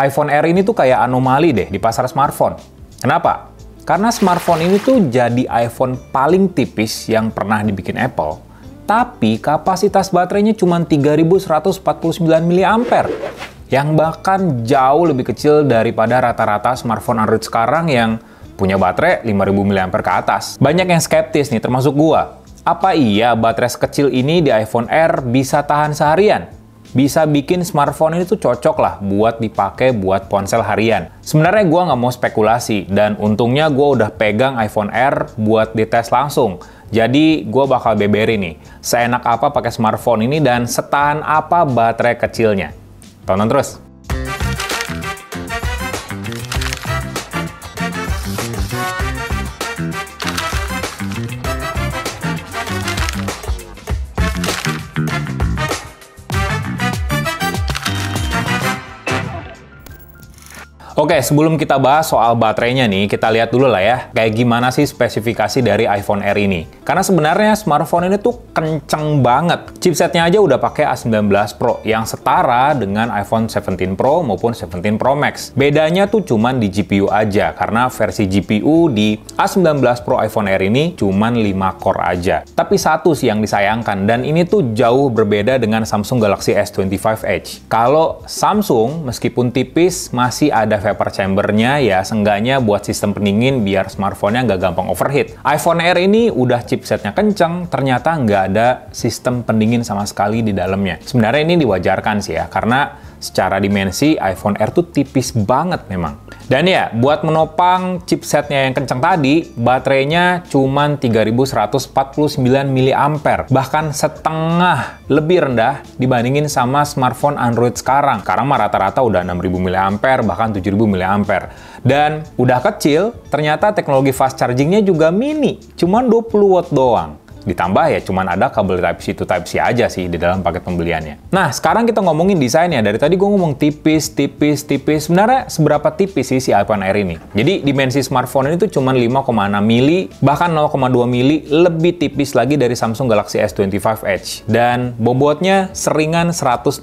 iPhone Air ini tuh kayak anomali deh di pasar smartphone. Kenapa? Karena smartphone ini tuh jadi iPhone paling tipis yang pernah dibikin Apple, tapi kapasitas baterainya cuma 3149 mAh, yang bahkan jauh lebih kecil daripada rata-rata smartphone Android sekarang yang punya baterai 5000 mAh ke atas. Banyak yang skeptis nih, termasuk gua. Apa iya baterai sekecil ini di iPhone Air bisa tahan seharian? Bisa bikin smartphone ini tuh cocok lah buat dipakai buat ponsel harian. Sebenarnya gue nggak mau spekulasi, dan untungnya gue udah pegang iPhone Air buat dites langsung. Jadi gue bakal beberin nih, seenak apa pakai smartphone ini dan setahan apa baterai kecilnya. Tonton terus. Oke, sebelum kita bahas soal baterainya nih, kita lihat dulu lah ya, kayak gimana sih spesifikasi dari iPhone Air ini. Karena sebenarnya smartphone ini tuh kenceng banget. Chipsetnya aja udah pakai A19 Pro, yang setara dengan iPhone 17 Pro maupun 17 Pro Max. Bedanya tuh cuman di GPU aja, karena versi GPU di A19 Pro iPhone Air ini cuman 5 core aja. Tapi satu sih yang disayangkan, dan ini tuh jauh berbeda dengan Samsung Galaxy S25 Edge. Kalau Samsung, meskipun tipis, masih ada vapor chamber-nya ya, seenggaknya buat sistem pendingin biar smartphone-nya nggak gampang overheat. iPhone Air ini udah chipsetnya kenceng, ternyata nggak ada sistem pendingin sama sekali di dalamnya. Sebenarnya ini diwajarkan sih ya, karena secara dimensi iPhone Air tuh tipis banget memang. Dan ya, buat menopang chipsetnya yang kenceng tadi, baterainya cuman 3149 mAh, bahkan setengah lebih rendah dibandingin sama smartphone Android sekarang. Sekarang mah rata-rata udah 6000 mAh, bahkan 7000 mAh. Dan udah kecil, ternyata teknologi fast chargingnya juga mini, cuman 20 watt doang. Ditambah ya cuman ada kabel Type-C to Type-C aja sih di dalam paket pembeliannya. Nah, sekarang kita ngomongin desainnya. Dari tadi gue ngomong tipis. Sebenarnya seberapa tipis sih si iPhone Air ini? Jadi dimensi smartphone ini tuh cuman 5,6 mili, bahkan 0,2 mili lebih tipis lagi dari Samsung Galaxy S25 Edge. Dan bobotnya seringan 165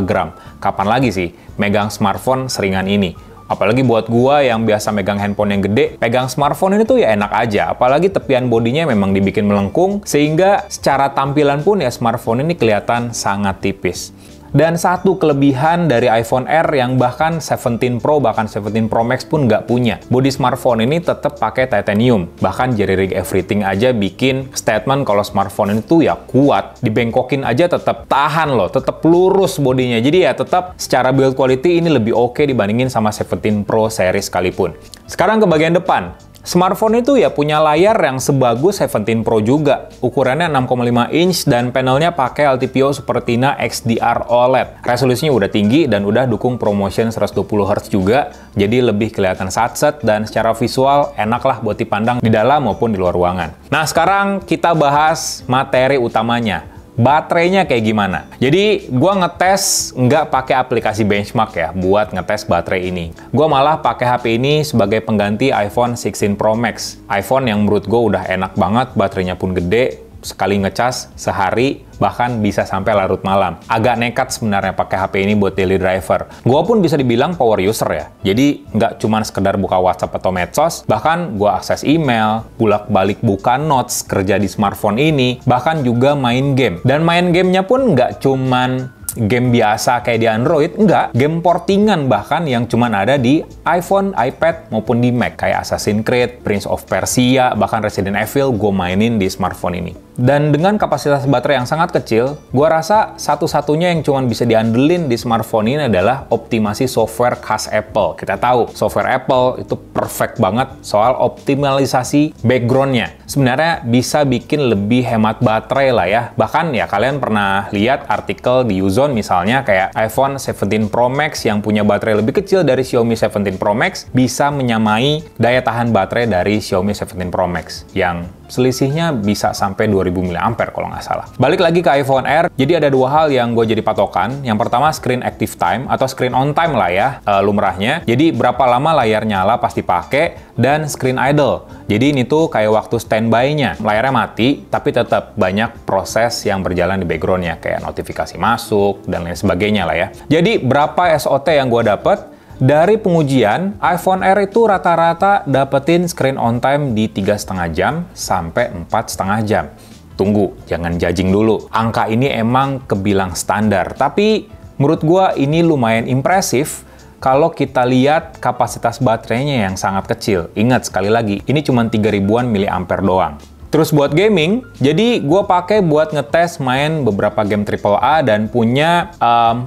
gram. Kapan lagi sih megang smartphone seringan ini? Apalagi buat gua yang biasa megang handphone yang gede, pegang smartphone ini tuh ya enak aja. Apalagi tepian bodinya memang dibikin melengkung, sehingga secara tampilan pun ya smartphone ini kelihatan sangat tipis. Dan satu kelebihan dari iPhone Air yang bahkan 17 Pro, bahkan 17 Pro Max pun nggak punya. Bodi smartphone ini tetap pakai titanium. Bahkan Jerry Rig Everything aja bikin statement kalau smartphone ini tuh ya kuat. Dibengkokin aja tetap tahan loh, tetap lurus bodinya. Jadi ya tetap secara build quality ini lebih oke dibandingin sama 17 Pro series sekalipun. Sekarang ke bagian depan. Smartphone itu ya punya layar yang sebagus 17 Pro juga. Ukurannya 6,5 inch dan panelnya pakai LTPO Super Retina XDR OLED. Resolusinya udah tinggi dan udah dukung ProMotion 120 Hz juga, jadi lebih kelihatan satset dan secara visual enak lah buat dipandang di dalam maupun di luar ruangan. Nah, sekarang kita bahas materi utamanya. Baterainya kayak gimana? Jadi, gua ngetes nggak pakai aplikasi benchmark ya buat ngetes baterai ini. Gua malah pakai HP ini sebagai pengganti iPhone 16 Pro Max. iPhone yang menurut gua udah enak banget, baterainya pun gede, sekali ngecas sehari bahkan bisa sampai larut malam. Agak nekat sebenarnya pakai HP ini buat daily driver. Gua pun bisa dibilang power user ya. Jadi nggak cuma sekedar buka WhatsApp atau medsos, bahkan gua akses email, bolak-balik buka notes, kerja di smartphone ini, bahkan juga main game. Dan main gamenya pun nggak cuman game biasa kayak di Android, enggak. Game portingan bahkan yang cuman ada di iPhone, iPad, maupun di Mac. Kayak Assassin's Creed, Prince of Persia, bahkan Resident Evil gue mainin di smartphone ini. Dan dengan kapasitas baterai yang sangat kecil, gue rasa satu-satunya yang cuman bisa diandelin di smartphone ini adalah optimasi software khas Apple. Kita tahu, software Apple itu perfect banget soal optimalisasi background-nya. Sebenarnya bisa bikin lebih hemat baterai lah ya. Bahkan ya kalian pernah lihat artikel di Uzone misalnya kayak iPhone 17 Pro Max yang punya baterai lebih kecil dari Xiaomi 17 Pro Max bisa menyamai daya tahan baterai dari Xiaomi 17 Pro Max yang selisihnya bisa sampai 2000 mAh kalau nggak salah. Balik lagi ke iPhone Air, jadi ada dua hal yang gue jadi patokan. Yang pertama screen active time atau screen on time lah ya lumrahnya. Jadi berapa lama layar nyala pas dipakai, dan screen idle. Jadi ini tuh kayak waktu standby-nya. Layarnya mati, tapi tetap banyak proses yang berjalan di background-nya kayak notifikasi masuk dan lain sebagainya lah ya. Jadi berapa SOT yang gue dapet? Dari pengujian, iPhone Air itu rata-rata dapetin screen on time di 3,5 jam sampai 4,5 jam. Tunggu, jangan judging dulu. Angka ini emang kebilang standar, tapi menurut gua ini lumayan impresif kalau kita lihat kapasitas baterainya yang sangat kecil. Ingat sekali lagi, ini cuma 3000-an mAh doang. Terus buat gaming, jadi gue pakai buat ngetes main beberapa game AAA dan punya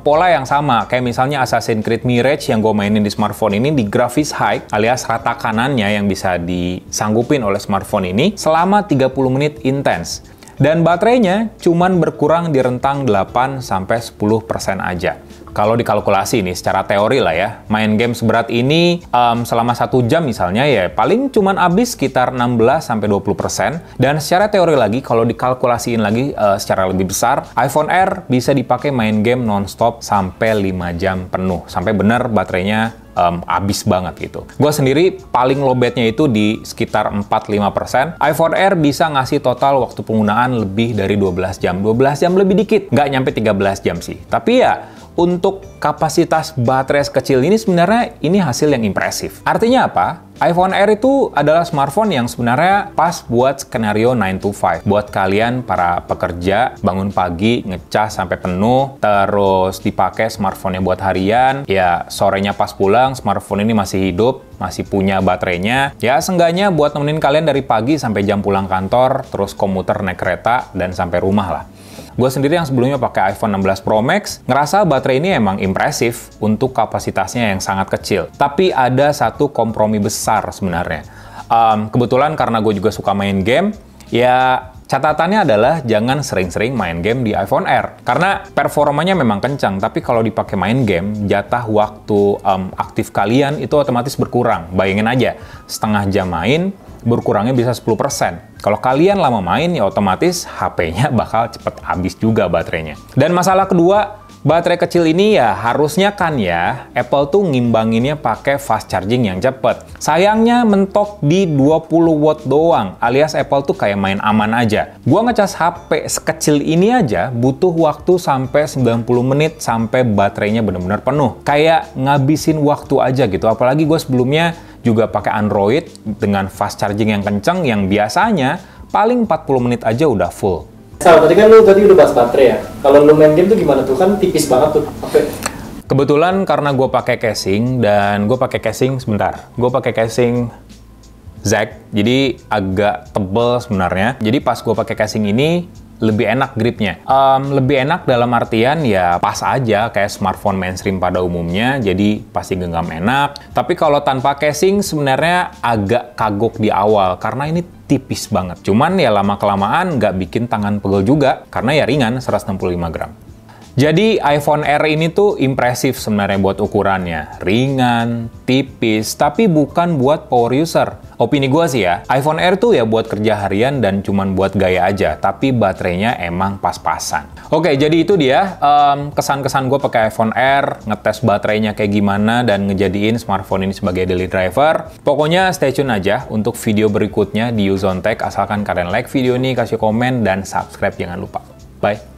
pola yang sama. Kayak misalnya Assassin's Creed Mirage yang gue mainin di smartphone ini di grafis high alias rata kanannya yang bisa disanggupin oleh smartphone ini selama 30 menit intens. Dan baterainya cuman berkurang di rentang 8-10% aja. Kalau dikalkulasi nih secara teori lah ya, main game seberat ini selama 1 jam misalnya ya paling cuman habis sekitar 16-20%. Dan secara teori lagi, kalau dikalkulasiin lagi secara lebih besar, iPhone Air bisa dipakai main game non-stop sampai 5 jam penuh. Sampai bener baterainya habis banget gitu. Gue sendiri paling lowbatnya itu di sekitar 4-5%. iPhone Air bisa ngasih total waktu penggunaan lebih dari 12 jam. 12 jam lebih dikit, nggak nyampe 13 jam sih. Tapi ya, untuk kapasitas baterai sekecil ini sebenarnya ini hasil yang impresif. Artinya apa? iPhone Air itu adalah smartphone yang sebenarnya pas buat skenario 9 to 5. Buat kalian para pekerja, bangun pagi, ngecas sampai penuh, terus dipakai smartphone-nya buat harian, ya sorenya pas pulang, smartphone ini masih hidup, masih punya baterainya. Ya seenggaknya buat nemenin kalian dari pagi sampai jam pulang kantor, terus komuter naik kereta, dan sampai rumah lah. Gue sendiri yang sebelumnya pakai iPhone 16 Pro Max, ngerasa baterai ini emang impresif untuk kapasitasnya yang sangat kecil. Tapi ada satu kompromi besar sebenarnya. Kebetulan karena gue juga suka main game, ya catatannya adalah jangan sering-sering main game di iPhone Air. Karena performanya memang kencang, tapi kalau dipakai main game, jatah waktu aktif kalian itu otomatis berkurang. Bayangin aja, setengah jam main, berkurangnya bisa 10%. Kalau kalian lama main, ya otomatis HP-nya bakal cepet habis juga baterainya. Dan masalah kedua, baterai kecil ini ya harusnya kan ya, Apple tuh ngimbanginnya pakai fast charging yang cepet. Sayangnya mentok di 20 watt doang, alias Apple tuh kayak main aman aja. Gua ngecas HP sekecil ini aja butuh waktu sampai 90 menit sampai baterainya bener-bener penuh. Kayak ngabisin waktu aja gitu, apalagi gue sebelumnya juga pakai Android dengan fast charging yang kenceng yang biasanya paling 40 menit aja udah full. Tadi kan lu tadi udah bahas baterai ya. Kalau lu main game tuh gimana tuh? Kan tipis banget tuh HP. Kebetulan karena gue pakai casing dan gue pakai casing gue pakai casing Zack, jadi agak tebel sebenarnya. Jadi pas gue pakai casing ini lebih enak gripnya. Lebih enak dalam artian ya pas aja kayak smartphone mainstream pada umumnya, jadi pasti genggam enak. Tapi kalau tanpa casing sebenarnya agak kagok di awal karena ini tipis banget. Cuman ya lama-kelamaan nggak bikin tangan pegel juga karena ya ringan 165 gram. Jadi iPhone Air ini tuh impresif sebenarnya buat ukurannya. Ringan, tipis, tapi bukan buat power user. Opini gue sih ya, iPhone Air tuh ya buat kerja harian dan cuman buat gaya aja, tapi baterainya emang pas-pasan. Oke, jadi itu dia kesan-kesan gue pakai iPhone Air, ngetes baterainya kayak gimana, dan ngejadiin smartphone ini sebagai daily driver. Pokoknya stay tune aja untuk video berikutnya di Use on Tech, asalkan kalian like video ini, kasih komen, dan subscribe jangan lupa. Bye!